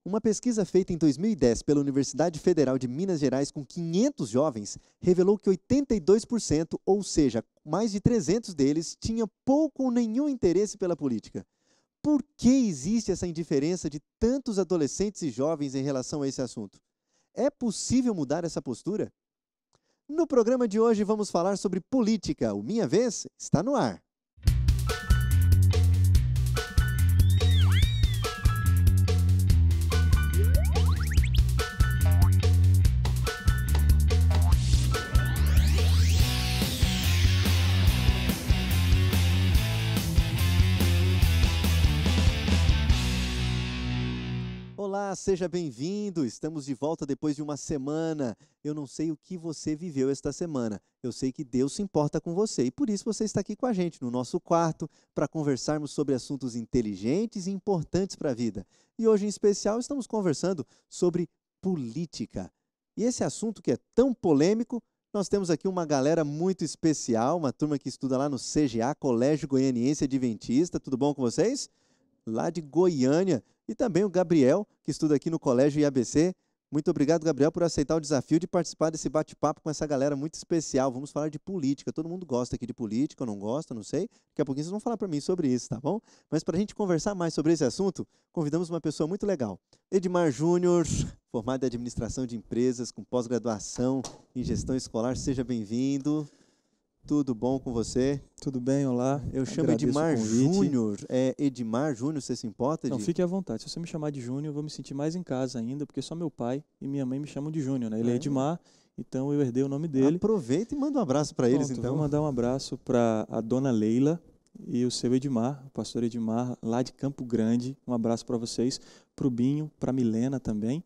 Uma pesquisa feita em 2010 pela Universidade Federal de Minas Gerais com 500 jovens revelou que 82%, ou seja, mais de 300 deles, tinham pouco ou nenhum interesse pela política. Por que existe essa indiferença de tantos adolescentes e jovens em relação a esse assunto? É possível mudar essa postura? No programa de hoje vamos falar sobre política. O Minha Vez está no ar. Olá, seja bem-vindo. Estamos de volta depois de uma semana. Eu não sei o que você viveu esta semana. Eu sei que Deus se importa com você e por isso você está aqui com a gente no nosso quarto para conversarmos sobre assuntos inteligentes e importantes para a vida. E hoje, em especial, estamos conversando sobre política. E esse assunto que é tão polêmico, nós temos aqui uma galera muito especial, uma turma que estuda lá no CGA, Colégio Goianiense Adventista. Tudo bom com vocês? Lá de Goiânia, e também o Gabriel, que estuda aqui no Colégio IABC. Muito obrigado, Gabriel, por aceitar o desafio de participar desse bate-papo com essa galera muito especial. Vamos falar de política. Todo mundo gosta aqui de política, ou não gosta, não sei. Daqui a pouquinho vocês vão falar para mim sobre isso, tá bom? Mas para a gente conversar mais sobre esse assunto, convidamos uma pessoa muito legal. Edmar Júnior, formado em administração de empresas, com pós-graduação em gestão escolar. Seja bem-vindo. Tudo bom com você? Tudo bem, olá. Eu chamo Edmar Júnior. É Edmar Júnior, você se importa? Não, fique à vontade. Se você me chamar de Júnior, eu vou me sentir mais em casa ainda, porque só meu pai e minha mãe me chamam de Júnior, né? Ele é Edmar, então eu herdei o nome dele. Aproveita e manda um abraço para eles, então. Vou mandar um abraço para a dona Leila e o seu Edmar, o pastor Edmar, lá de Campo Grande. Um abraço para vocês, para o Binho, para a Milena também.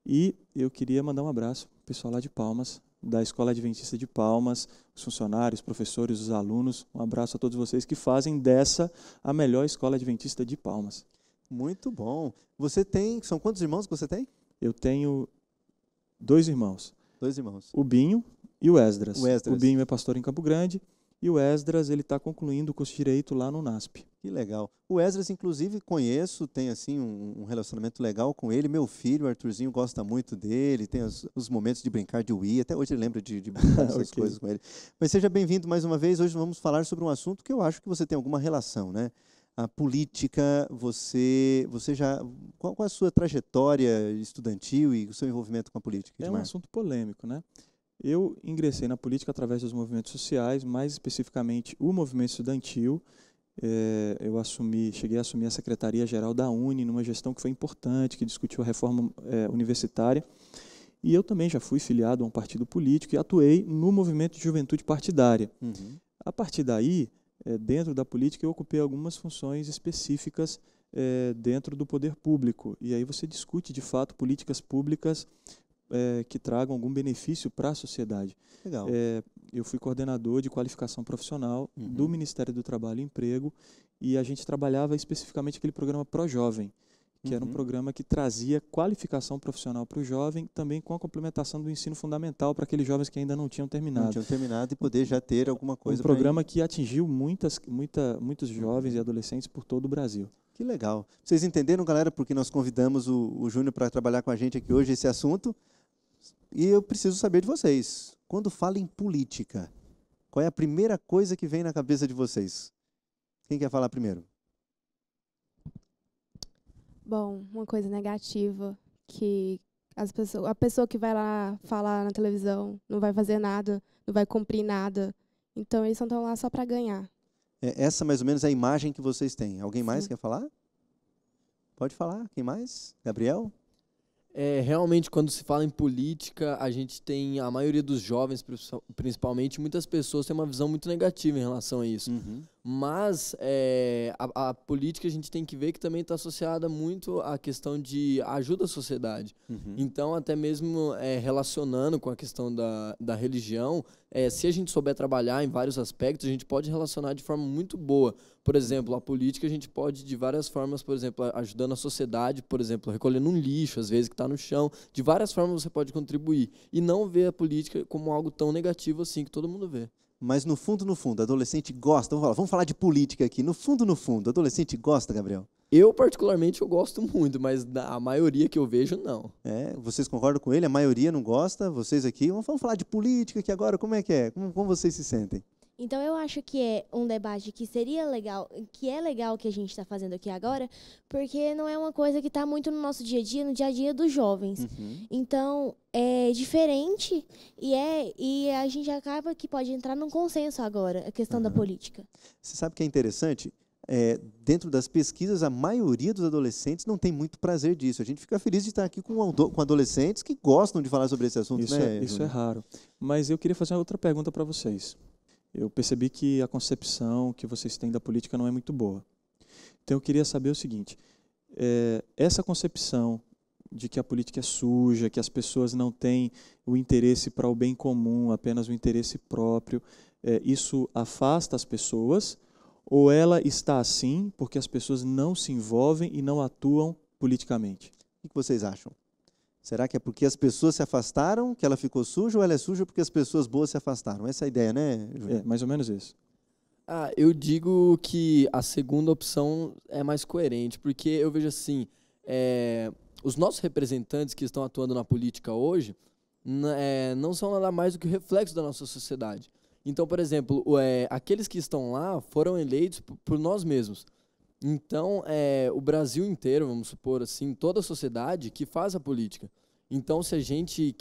E eu queria mandar um abraço para o pessoal lá de Palmas, da Escola Adventista de Palmas, os funcionários, os professores, os alunos. Um abraço a todos vocês que fazem dessa a melhor Escola Adventista de Palmas. Muito bom. Você tem... São quantos irmãos que você tem? Eu tenho 2 irmãos. 2 irmãos. O Binho e o Esdras. O Binho é pastor em Campo Grande e o Esdras ele está concluindo o curso de Direito lá no NASP. Que legal. O Esdras, inclusive, conheço, tem assim um relacionamento legal com ele. Meu filho, o Arthurzinho, gosta muito dele, tem os momentos de brincar de Wii, até hoje ele lembra de brincar dessas coisas com ele. Mas seja bem-vindo mais uma vez. Hoje vamos falar sobre um assunto que eu acho que você tem alguma relação, né? A política, você já... Qual é a sua trajetória estudantil e o seu envolvimento com a política, Edmar? É um assunto polêmico, né? Eu ingressei na política através dos movimentos sociais, mais especificamente o movimento estudantil. Cheguei a assumir a Secretaria-Geral da UNE, numa gestão que foi importante, que discutiu a reforma universitária. E eu também já fui filiado a um partido político e atuei no movimento de juventude partidária. Uhum. A partir daí, dentro da política, eu ocupei algumas funções específicas dentro do poder público. E aí você discute, de fato, políticas públicas que tragam algum benefício para a sociedade. Legal. Eu fui coordenador de qualificação profissional do Ministério do Trabalho e Emprego e a gente trabalhava especificamente aquele programa Pró-Jovem, que era um programa que trazia qualificação profissional para o jovem, também com a complementação do ensino fundamental para aqueles jovens que ainda não tinham terminado. Não tinham terminado e poder já ter alguma coisa. Um programa que atingiu muitos jovens e adolescentes por todo o Brasil. Que legal. Vocês entenderam, galera, porque nós convidamos o Júnior para trabalhar com a gente aqui hoje esse assunto? E eu preciso saber de vocês. Quando fala em política, qual é a primeira coisa que vem na cabeça de vocês? Quem quer falar primeiro? Bom, uma coisa negativa, que a pessoa que vai lá falar na televisão não vai fazer nada, não vai cumprir nada. Então, eles estão lá só para ganhar. Essa, mais ou menos, é a imagem que vocês têm. Alguém mais quer falar? Pode falar. Quem mais? Gabriel? Realmente, quando se fala em política, a gente tem, a maioria dos jovens, principalmente, muitas pessoas têm uma visão muito negativa em relação a isso. Uhum. Mas a política a gente tem que ver que também está associada muito à questão de ajuda à sociedade. Uhum. Então, até mesmo relacionando com a questão da religião, se a gente souber trabalhar em vários aspectos, a gente pode relacionar de forma muito boa. Por exemplo, a política a gente pode de várias formas, por exemplo, ajudando a sociedade, por exemplo, recolhendo um lixo, às vezes, que está no chão. De várias formas você pode contribuir. E não ver a política como algo tão negativo assim, que todo mundo vê. Mas no fundo, adolescente gosta. Vamos falar de política aqui. No fundo, adolescente gosta, Gabriel? Eu, particularmente, eu gosto muito, mas a maioria que eu vejo, não. Vocês concordam com ele? A maioria não gosta? Vocês aqui? Vamos falar de política aqui agora, como é que é? Como vocês se sentem? Então, eu acho que é um debate que seria legal, que é legal que a gente está fazendo aqui agora, porque não é uma coisa que está muito no nosso dia a dia, no dia a dia dos jovens. Uhum. Então, é diferente e a gente acaba que pode entrar num consenso agora, a questão da política. Você sabe que é interessante? Dentro das pesquisas, a maioria dos adolescentes não tem muito prazer disso. A gente fica feliz de estar aqui com adolescentes que gostam de falar sobre esse assunto, Isso é raro. Mas eu queria fazer outra pergunta para vocês. Eu percebi que a concepção que vocês têm da política não é muito boa. Então eu queria saber o seguinte, essa concepção de que a política é suja, que as pessoas não têm o interesse para o bem comum, apenas o interesse próprio, isso afasta as pessoas? Ou ela está assim porque as pessoas não se envolvem e não atuam politicamente? O que vocês acham? Será que é porque as pessoas se afastaram que ela ficou suja, ou ela é suja porque as pessoas boas se afastaram? Essa é a ideia, né, Júnior? Mais ou menos isso. Eu digo que a segunda opção é mais coerente, porque eu vejo assim, os nossos representantes que estão atuando na política hoje não são nada mais do que o reflexo da nossa sociedade. Então, por exemplo, aqueles que estão lá foram eleitos por nós mesmos. Então, o Brasil inteiro, vamos supor assim, toda a sociedade que faz a política. Então, se a gente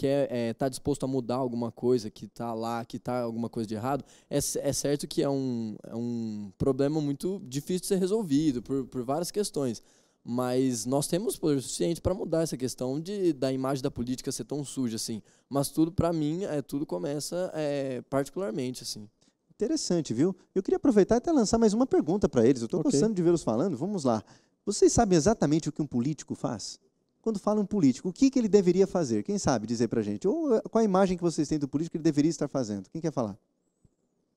tá disposto a mudar alguma coisa que está lá, que está alguma coisa de errado, é certo que é um problema muito difícil de ser resolvido por várias questões. Mas nós temos poder suficiente para mudar essa questão da imagem da política ser tão suja assim. Mas tudo, para mim, tudo começa particularmente assim. Interessante, viu? Eu queria aproveitar e até lançar mais uma pergunta para eles. Eu estou gostando de vê-los falando. Vamos lá. Vocês sabem exatamente o que um político faz? Quando fala um político, o que ele deveria fazer? Quem sabe dizer para a gente? Ou qual a imagem que vocês têm do político que ele deveria estar fazendo? Quem quer falar?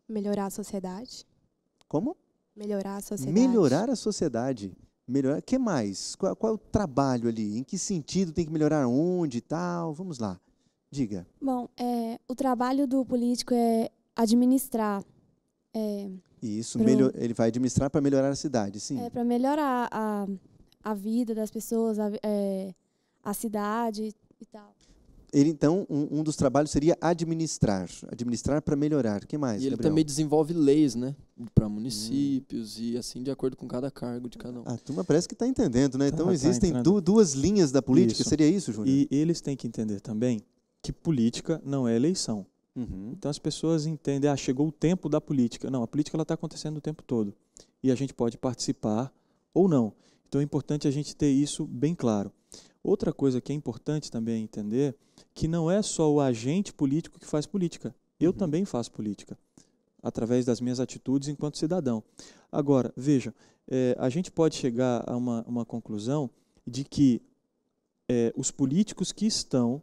Melhorar a sociedade. Como? Melhorar a sociedade. Melhorar a sociedade. O que mais? Qual é o trabalho ali? Em que sentido tem que melhorar onde e tal? Vamos lá. Diga. Bom, o trabalho do político é administrar. Isso, ele vai administrar para melhorar a cidade, sim. Para melhorar a vida das pessoas, a cidade e tal. Ele, então, um dos trabalhos seria administrar para melhorar. O que mais, E ele Gabriel? também desenvolve leis, né, para municípios e assim de acordo com cada cargo de cada um. A turma parece que está entendendo, né? Então, Tá existem entrando. duas linhas da política, Isso. seria isso, Júnior? E eles têm que entender também que política não é eleição. Uhum. Então as pessoas entendem, chegou o tempo da política. Não, a política está acontecendo o tempo todo. E a gente pode participar ou não. Então é importante a gente ter isso bem claro. Outra coisa que é importante também entender, que não é só o agente político que faz política. Eu também faço política, através das minhas atitudes enquanto cidadão. Agora, veja, a gente pode chegar a uma conclusão de que os políticos que estão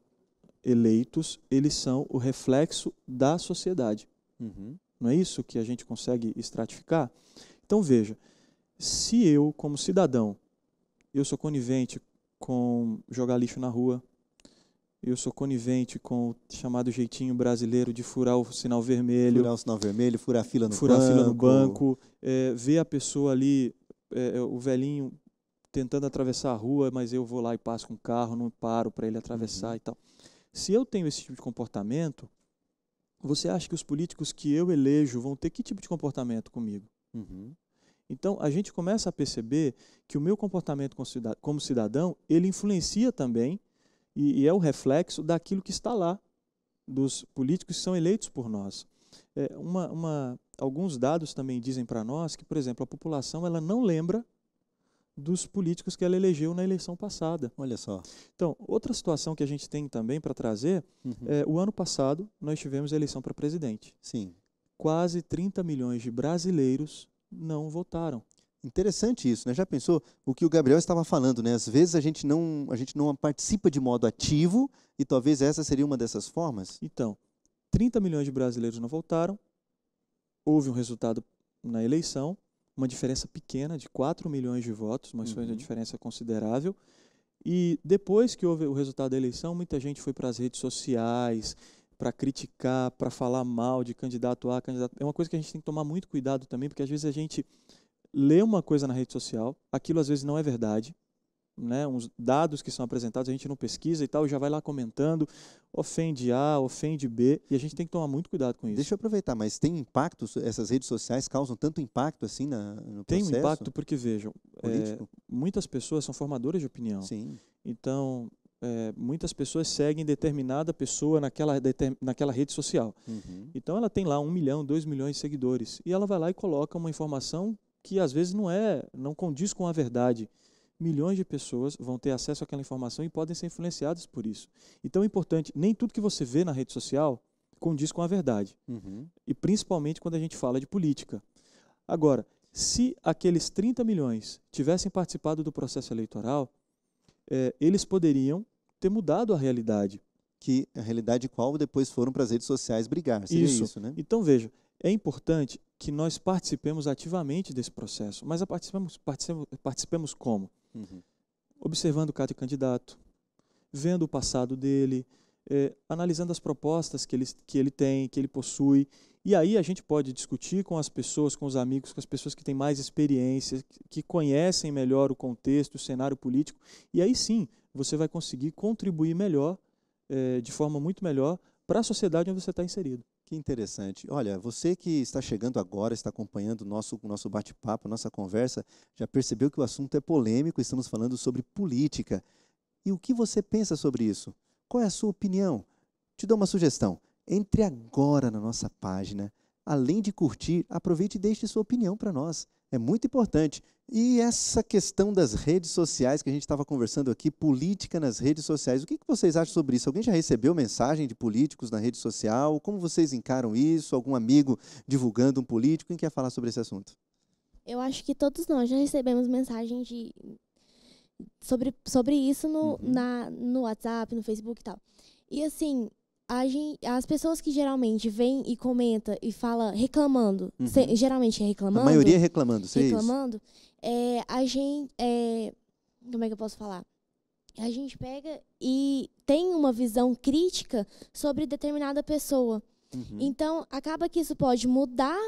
eleitos, eles são o reflexo da sociedade. Uhum. Não é isso que a gente consegue estratificar? Então, veja, se eu, como cidadão, eu sou conivente com jogar lixo na rua, eu sou conivente com o chamado jeitinho brasileiro de furar o sinal vermelho, Furar o sinal vermelho, furar a fila no furar banco. a fila no banco, ver a pessoa ali, o velhinho tentando atravessar a rua, mas eu vou lá e passo com o carro, não paro para ele atravessar e tal. Se eu tenho esse tipo de comportamento, você acha que os políticos que eu elejo vão ter que tipo de comportamento comigo? Uhum. Então, a gente começa a perceber que o meu comportamento como cidadão, ele influencia também e é o reflexo daquilo que está lá, dos políticos que são eleitos por nós. Alguns dados também dizem para nós que, por exemplo, a população ela não lembra dos políticos que ela elegeu na eleição passada. Olha só. Então, outra situação que a gente tem também para trazer, o ano passado nós tivemos a eleição para presidente. Sim. Quase 30 milhões de brasileiros não votaram. Interessante isso, né? Já pensou o que o Gabriel estava falando, né? Às vezes a gente não participa de modo ativo e talvez essa seria uma dessas formas. Então, 30 milhões de brasileiros não votaram, houve um resultado na eleição, uma diferença pequena de 4 milhões de votos, mas foi uma diferença considerável. E depois que houve o resultado da eleição, muita gente foi para as redes sociais para criticar, para falar mal de candidato A, candidato B. É uma coisa que a gente tem que tomar muito cuidado também, porque às vezes a gente lê uma coisa na rede social, aquilo às vezes não é verdade, né? Uns dados que são apresentados, a gente não pesquisa e tal, já vai lá comentando, ofende A, ofende B, e a gente tem que tomar muito cuidado com isso. Deixa eu aproveitar, mas tem impacto, essas redes sociais causam tanto impacto assim no Tem processo um impacto porque, vejam, político? muitas pessoas são formadoras de opinião. Sim. Então, muitas pessoas seguem determinada pessoa naquela rede social. Uhum. Então, ela tem lá 1 milhão, 2 milhões de seguidores. E ela vai lá e coloca uma informação que, às vezes, não condiz com a verdade. Milhões de pessoas vão ter acesso àquela informação e podem ser influenciadas por isso. Então, é importante, nem tudo que você vê na rede social condiz com a verdade. Uhum. E, principalmente, quando a gente fala de política. Agora, se aqueles 30 milhões tivessem participado do processo eleitoral, eles poderiam ter mudado a realidade. Que a realidade qual depois foram para as redes sociais brigar. Seria isso, né? Então, veja, é importante que nós participemos ativamente desse processo. Mas participemos como? Uhum. Observando cada candidato, vendo o passado dele, analisando as propostas que ele tem, que ele possui. E aí a gente pode discutir com as pessoas, com os amigos, com as pessoas que têm mais experiência, que conhecem melhor o contexto, o cenário político. E aí sim, você vai conseguir contribuir melhor, de forma muito melhor, para a sociedade onde você está inserido. Que interessante. Olha, você que está chegando agora, está acompanhando o nosso bate-papo, a nossa conversa, já percebeu que o assunto é polêmico, estamos falando sobre política. E o que você pensa sobre isso? Qual é a sua opinião? Te dou uma sugestão. Entre agora na nossa página. Além de curtir, aproveite e deixe sua opinião para nós. É muito importante. E essa questão das redes sociais que a gente estava conversando aqui, política nas redes sociais, o que vocês acham sobre isso? Alguém já recebeu mensagem de políticos na rede social? Como vocês encaram isso? Algum amigo divulgando um político? Quem quer falar sobre esse assunto? Eu acho que todos nós já recebemos mensagem sobre isso no WhatsApp, no Facebook e tal. E assim, as pessoas que geralmente vêm e comentam e falam reclamando, geralmente é reclamando. A maioria é reclamando, seria reclamando, como é que eu posso falar? A gente pega e tem uma visão crítica sobre determinada pessoa. Uhum. Então, acaba que isso pode mudar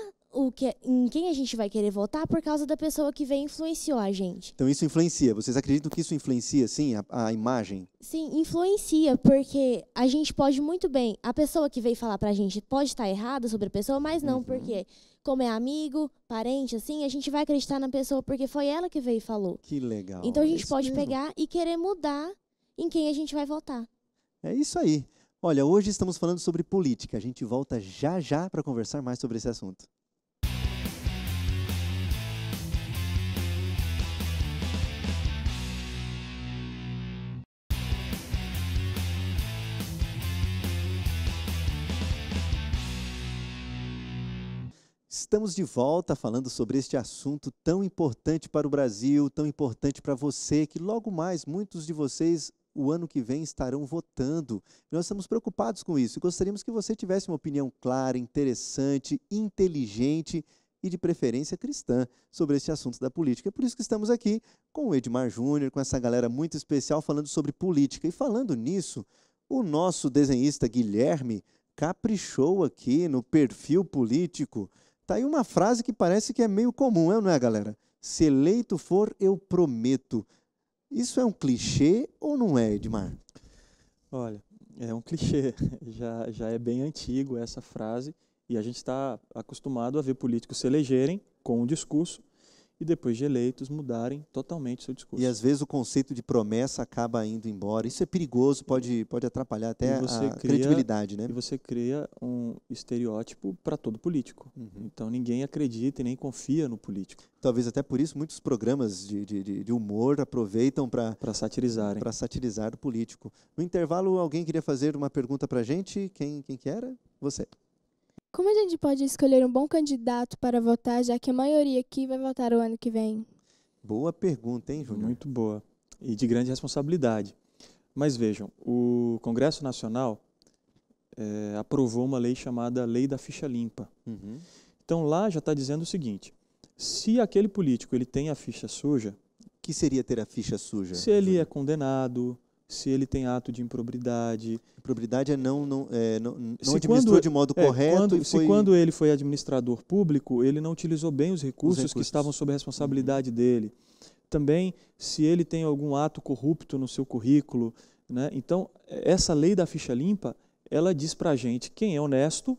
em quem a gente vai querer votar por causa da pessoa que veio e influenciou a gente. Então isso influencia. Vocês acreditam que isso influencia, sim, a imagem? Sim, influencia, porque a gente pode muito bem, a pessoa que veio falar pra gente pode estar errada sobre a pessoa, mas não, porque como é amigo, parente, assim, a gente vai acreditar na pessoa porque foi ela que veio e falou. Que legal. Então a gente isso pode mesmo. pegar e querer mudar em quem a gente vai votar. É isso aí. Olha, hoje estamos falando sobre política. A gente volta já já para conversar mais sobre esse assunto. Estamos de volta falando sobre este assunto tão importante para o Brasil, tão importante para você, que logo mais muitos de vocês, o ano que vem, estarão votando. Nós estamos preocupados com isso e gostaríamos que você tivesse uma opinião clara, interessante, inteligente e, de preferência, cristã sobre este assunto da política. É por isso que estamos aqui com o Edmar Júnior, com essa galera muito especial falando sobre política. E falando nisso, o nosso desenhista Guilherme caprichou aqui no perfil político. Tá aí uma frase que parece que é meio comum, não é, galera? Se eleito for, eu prometo. Isso é um clichê ou não é, Edmar? Olha, é um clichê. Já é bem antigo essa frase e a gente está acostumado a ver políticos se elegerem com um discurso e depois de eleitos mudarem totalmente o seu discurso. E às vezes o conceito de promessa acaba indo embora. Isso é perigoso, pode atrapalhar até a credibilidade, né? E você cria um estereótipo para todo político. Então ninguém acredita e nem confia no político. Talvez até por isso muitos programas de humor aproveitam para satirizarem. Para satirizar o político. No intervalo, alguém queria fazer uma pergunta para a gente? Quem que era? Você. Como a gente pode escolher um bom candidato para votar, já que a maioria aqui vai votar o ano que vem? Boa pergunta, hein, Júnior? Muito boa. E de grande responsabilidade. Mas vejam, o Congresso Nacional aprovou uma lei chamada Lei da Ficha Limpa. Então lá já está dizendo o seguinte, se aquele político ele tem a ficha suja... O que seria ter a ficha suja? Se ele é condenado, se ele tem ato de improbidade. Improbidade é não administrou de modo correto. Quando ele foi administrador público, ele não utilizou bem os recursos que estavam sob a responsabilidade dele. Também, se ele tem algum ato corrupto no seu currículo, né? Então, essa lei da ficha limpa, ela diz para a gente quem é honesto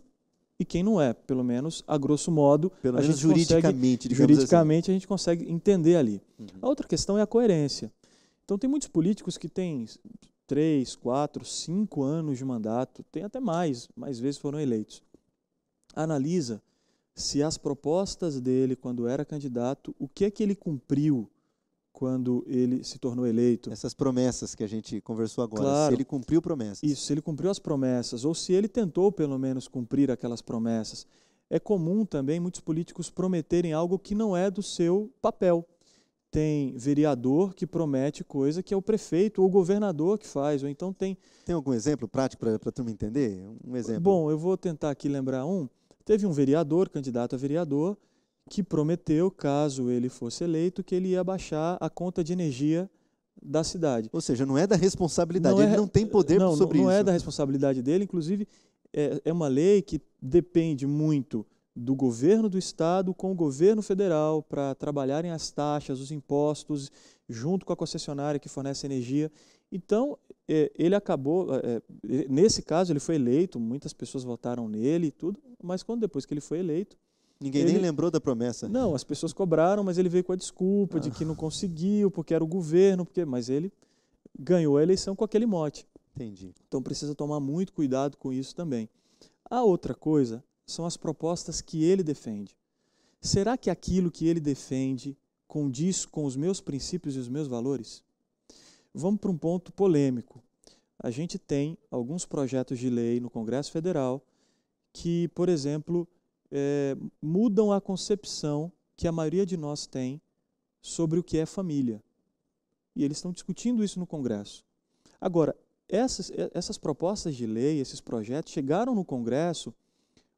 e quem não é, pelo menos a grosso modo, pelo menos juridicamente, a gente consegue entender ali. A outra questão é a coerência. Então, tem muitos políticos que têm 3, 4, 5 anos de mandato, tem até mais vezes foram eleitos. Analisa se as propostas dele, quando era candidato, o que é que ele cumpriu quando ele se tornou eleito. Essas promessas que a gente conversou agora, Claro. se ele cumpriu promessas. Isso, se ele cumpriu as promessas, ou se ele tentou, pelo menos, cumprir aquelas promessas. É comum também muitos políticos prometerem algo que não é do seu papel. Tem vereador que promete coisa que é o prefeito ou o governador que faz, ou então tem... Tem algum exemplo prático para a turma entender? Um exemplo. Bom, eu vou tentar aqui lembrar um. Teve um vereador, candidato a vereador, que prometeu, caso ele fosse eleito, que ele ia baixar a conta de energia da cidade. Ou seja, não é da responsabilidade, ele não tem poder sobre isso. Não é da responsabilidade dele, inclusive é uma lei que depende muito do governo do estado com o governo federal para trabalharem as taxas, os impostos, junto com a concessionária que fornece energia. Então, ele acabou, nesse caso ele foi eleito, muitas pessoas votaram nele e tudo, mas depois que ele foi eleito, ninguém nem lembrou da promessa. Não, as pessoas cobraram, mas ele veio com a desculpa de que não conseguiu, porque era o governo, mas ele ganhou a eleição com aquele mote. Entendi. Então precisa tomar muito cuidado com isso também. A outra coisa são as propostas que ele defende. Será que aquilo que ele defende condiz com os meus princípios e os meus valores? Vamos para um ponto polêmico. A gente tem alguns projetos de lei no Congresso Federal que, por exemplo, mudam a concepção que a maioria de nós tem sobre o que é família. E eles estão discutindo isso no Congresso. Agora, essas propostas de lei, esses projetos, chegaram no Congresso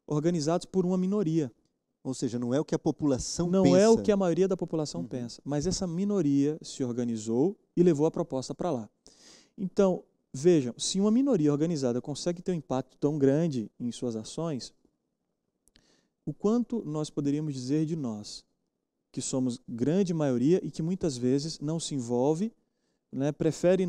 organizados por uma minoria. Ou seja, não é o que a população pensa. Não é o que a maioria da população pensa, mas essa minoria se organizou e levou a proposta para lá. Então, vejam, se uma minoria organizada consegue ter um impacto tão grande em suas ações, o quanto nós poderíamos dizer de nós, que somos grande maioria e que muitas vezes não se envolve, né, prefere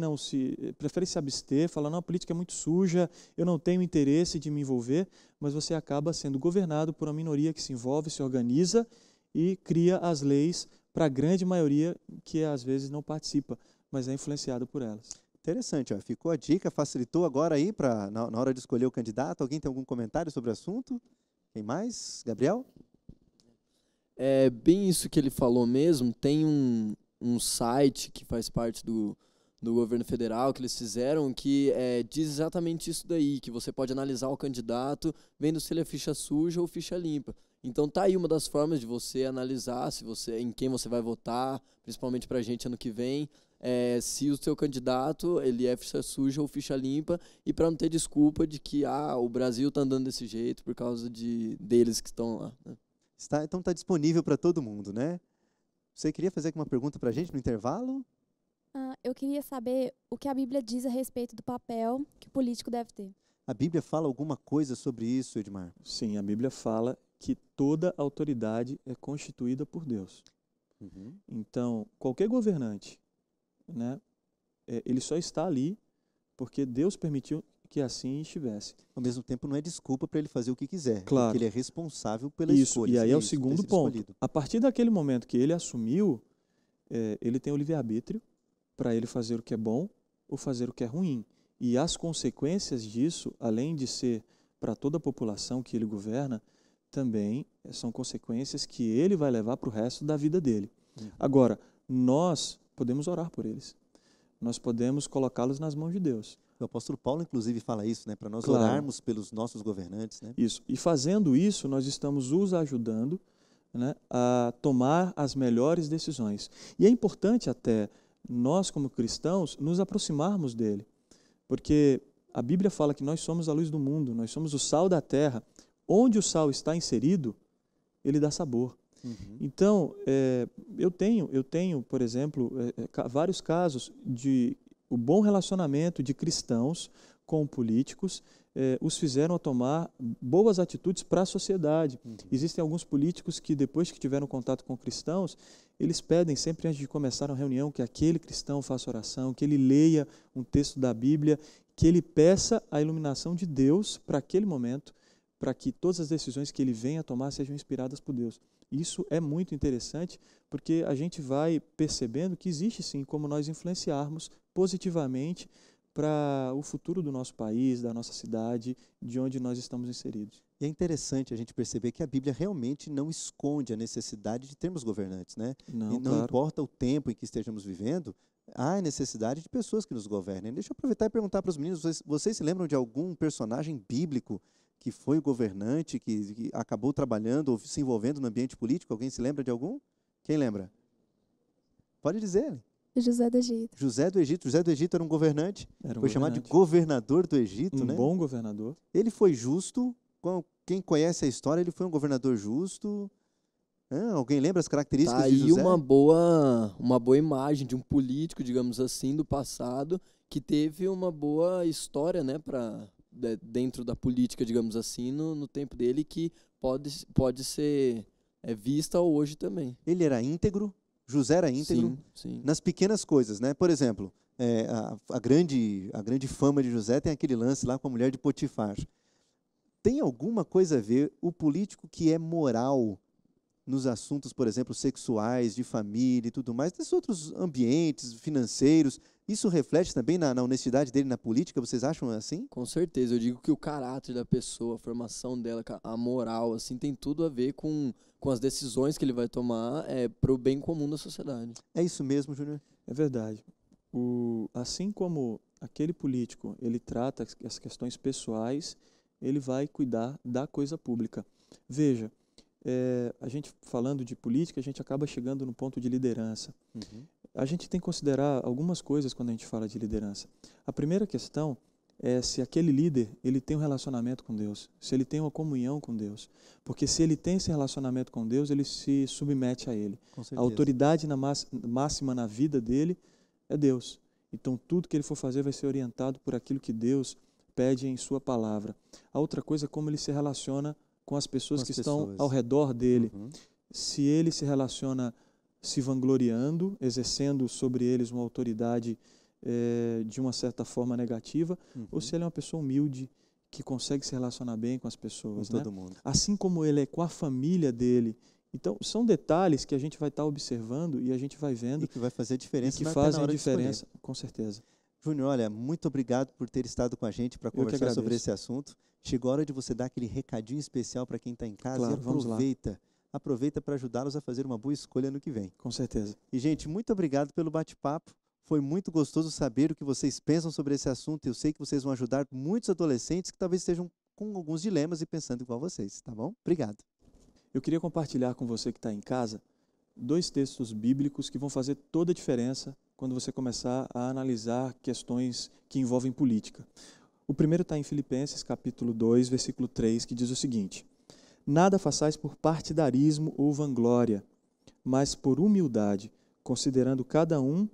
se abster, fala, não, a política é muito suja, eu não tenho interesse de me envolver, mas você acaba sendo governado por uma minoria que se envolve, se organiza e cria as leis para a grande maioria que às vezes não participa, mas é influenciado por elas. Interessante, ó. Ficou a dica, facilitou agora aí na hora de escolher o candidato. Alguém tem algum comentário sobre o assunto? Quem mais? Gabriel? É bem isso que ele falou mesmo. Tem um site que faz parte do governo federal que eles fizeram que diz exatamente isso daí, que você pode analisar o candidato vendo se ele é ficha suja ou ficha limpa. Então tá aí uma das formas de você analisar em quem você vai votar, principalmente pra gente ano que vem, se o seu candidato ele é ficha suja ou ficha limpa, e para não ter desculpa de que o Brasil tá andando desse jeito por causa deles que estão lá, né? Então está disponível para todo mundo, né? Você queria fazer uma pergunta para a gente no intervalo? Eu queria saber o que a Bíblia diz a respeito do papel que o político deve ter. A Bíblia fala alguma coisa sobre isso, Edmar? Sim, a Bíblia fala que toda autoridade é constituída por Deus. Então, qualquer governante, né, ele só está ali porque Deus permitiu que assim estivesse. Ao mesmo tempo, não é desculpa para ele fazer o que quiser. Claro. Porque ele é responsável pela Isso, escolha. e aí é o segundo ponto. Escolhido. A partir daquele momento que ele assumiu, ele tem o livre-arbítrio para ele fazer o que é bom ou fazer o que é ruim. E as consequências disso, além de ser para toda a população que ele governa, também são consequências que ele vai levar para o resto da vida dele. Agora, nós podemos orar por eles. Nós podemos colocá-los nas mãos de Deus. O apóstolo Paulo, inclusive, fala isso, né? Para nós Claro. orarmos pelos nossos governantes, né? Isso. E fazendo isso, nós estamos os ajudando, né, a tomar as melhores decisões. E é importante até nós, como cristãos, nos aproximarmos dele. Porque a Bíblia fala que nós somos a luz do mundo, nós somos o sal da terra. Onde o sal está inserido, ele dá sabor. Então, eu tenho, por exemplo, vários casos de O bom relacionamento de cristãos com políticos os fizeram a tomar boas atitudes para a sociedade. Existem alguns políticos que, depois que tiveram contato com cristãos, eles pedem sempre antes de começar uma reunião que aquele cristão faça oração, que ele leia um texto da Bíblia, que ele peça a iluminação de Deus para aquele momento, para que todas as decisões que ele venha a tomar sejam inspiradas por Deus. Isso é muito interessante, porque a gente vai percebendo que existe sim como nós influenciarmos positivamente para o futuro do nosso país, da nossa cidade, de onde nós estamos inseridos. E é interessante a gente perceber que a Bíblia realmente não esconde a necessidade de termos governantes, né? Não, E não claro. importa o tempo em que estejamos vivendo, há necessidade de pessoas que nos governem. Deixa eu aproveitar e perguntar para os meninos, vocês se lembram de algum personagem bíblico que foi governante, que acabou trabalhando ou se envolvendo no ambiente político? Alguém se lembra de algum? Quem lembra? Pode dizer. José do Egito. José do Egito. José do Egito era um governante. Era um Foi chamado de governante. governador do Egito, Um né? bom governador. Ele foi justo. Quem conhece a história, ele foi um governador justo. Alguém lembra as características Tá de aí José? uma boa imagem de um político, digamos assim, do passado, que teve uma boa história, né, dentro da política, digamos assim, no tempo dele, que pode ser vista hoje também. Ele era íntegro. José era íntegro. Sim. Nas pequenas coisas, né? Por exemplo, a grande fama de José tem aquele lance lá com a mulher de Potifar. Tem alguma coisa a ver o político que é moral nos assuntos, por exemplo, sexuais, de família e tudo mais, nesses outros ambientes financeiros, isso reflete também na honestidade dele na política? Vocês acham assim? Com certeza. Eu digo que o caráter da pessoa, a formação dela, a moral, assim, tem tudo a ver com as decisões que ele vai tomar para o bem comum da sociedade. É isso mesmo, Júnior? É verdade. Assim como aquele político, ele trata as questões pessoais, ele vai cuidar da coisa pública. Veja, a gente falando de política, a gente acaba chegando no ponto de liderança. A gente tem que considerar algumas coisas quando a gente fala de liderança. A primeira questão é se aquele líder ele tem um relacionamento com Deus, se ele tem uma comunhão com Deus. Porque se ele tem esse relacionamento com Deus, ele se submete a Ele. Com A certeza. autoridade máxima na vida dele é Deus. Então tudo que ele for fazer vai ser orientado por aquilo que Deus pede em sua palavra. A outra coisa é como ele se relaciona com as pessoas que estão ao redor dele. Se ele se relaciona se vangloriando, exercendo sobre eles uma autoridade de uma certa forma negativa, ou se ele é uma pessoa humilde, que consegue se relacionar bem com as pessoas. Com todo mundo. Assim como ele é com a família dele. Então, são detalhes que a gente vai estar observando e a gente vai vendo. E que vai fazer diferença e que até fazem na a hora de diferença, com certeza. Júnior, olha, muito obrigado por ter estado com a gente para conversar sobre esse assunto. Chegou a hora de você dar aquele recadinho especial para quem está em casa. Claro, e vamos lá. Aproveita para ajudá-los a fazer uma boa escolha no que vem. Com certeza. E, gente, muito obrigado pelo bate-papo. Foi muito gostoso saber o que vocês pensam sobre esse assunto. Eu sei que vocês vão ajudar muitos adolescentes que talvez estejam com alguns dilemas e pensando igual vocês, tá bom? Obrigado. Eu queria compartilhar com você que está em casa 2 textos bíblicos que vão fazer toda a diferença quando você começar a analisar questões que envolvem política. O primeiro está em Filipenses, capítulo 2, versículo 3, que diz o seguinte: Nada façais por partidarismo ou vanglória, mas por humildade, considerando cada um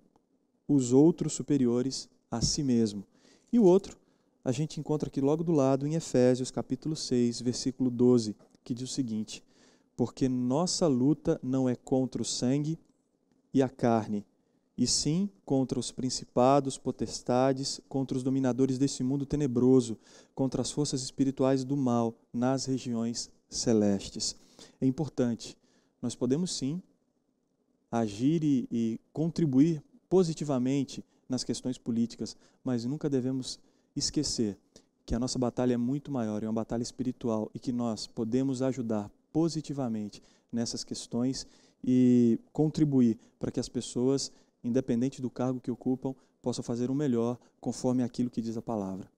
os outros superiores a si mesmo. E o outro, a gente encontra aqui logo do lado em Efésios, capítulo 6, versículo 12, que diz o seguinte: Porque nossa luta não é contra o sangue e a carne, e sim contra os principados, potestades, contra os dominadores desse mundo tenebroso, contra as forças espirituais do mal nas regiões celestes. É importante, nós podemos sim agir e contribuir positivamente nas questões políticas, mas nunca devemos esquecer que a nossa batalha é muito maior, é uma batalha espiritual e que nós podemos ajudar positivamente nessas questões e contribuir para que as pessoas, independente do cargo que ocupam, possam fazer o melhor conforme aquilo que diz a palavra.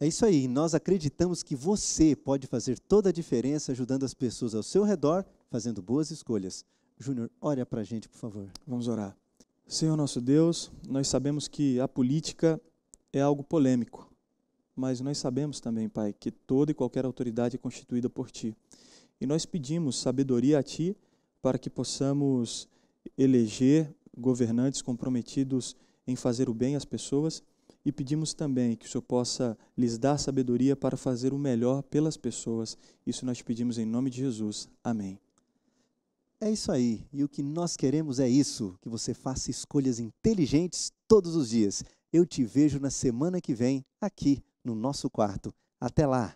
É isso aí, nós acreditamos que você pode fazer toda a diferença ajudando as pessoas ao seu redor, fazendo boas escolhas. Júnior, ore para a gente, por favor. Vamos orar. Senhor nosso Deus, nós sabemos que a política é algo polêmico, mas nós sabemos também, Pai, que toda e qualquer autoridade é constituída por Ti. E nós pedimos sabedoria a Ti para que possamos eleger governantes comprometidos em fazer o bem às pessoas e pedimos também que o Senhor possa lhes dar sabedoria para fazer o melhor pelas pessoas. Isso nós pedimos em nome de Jesus. Amém. É isso aí. E o que nós queremos é isso, que você faça escolhas inteligentes todos os dias. Eu te vejo na semana que vem, aqui no nosso quarto. Até lá!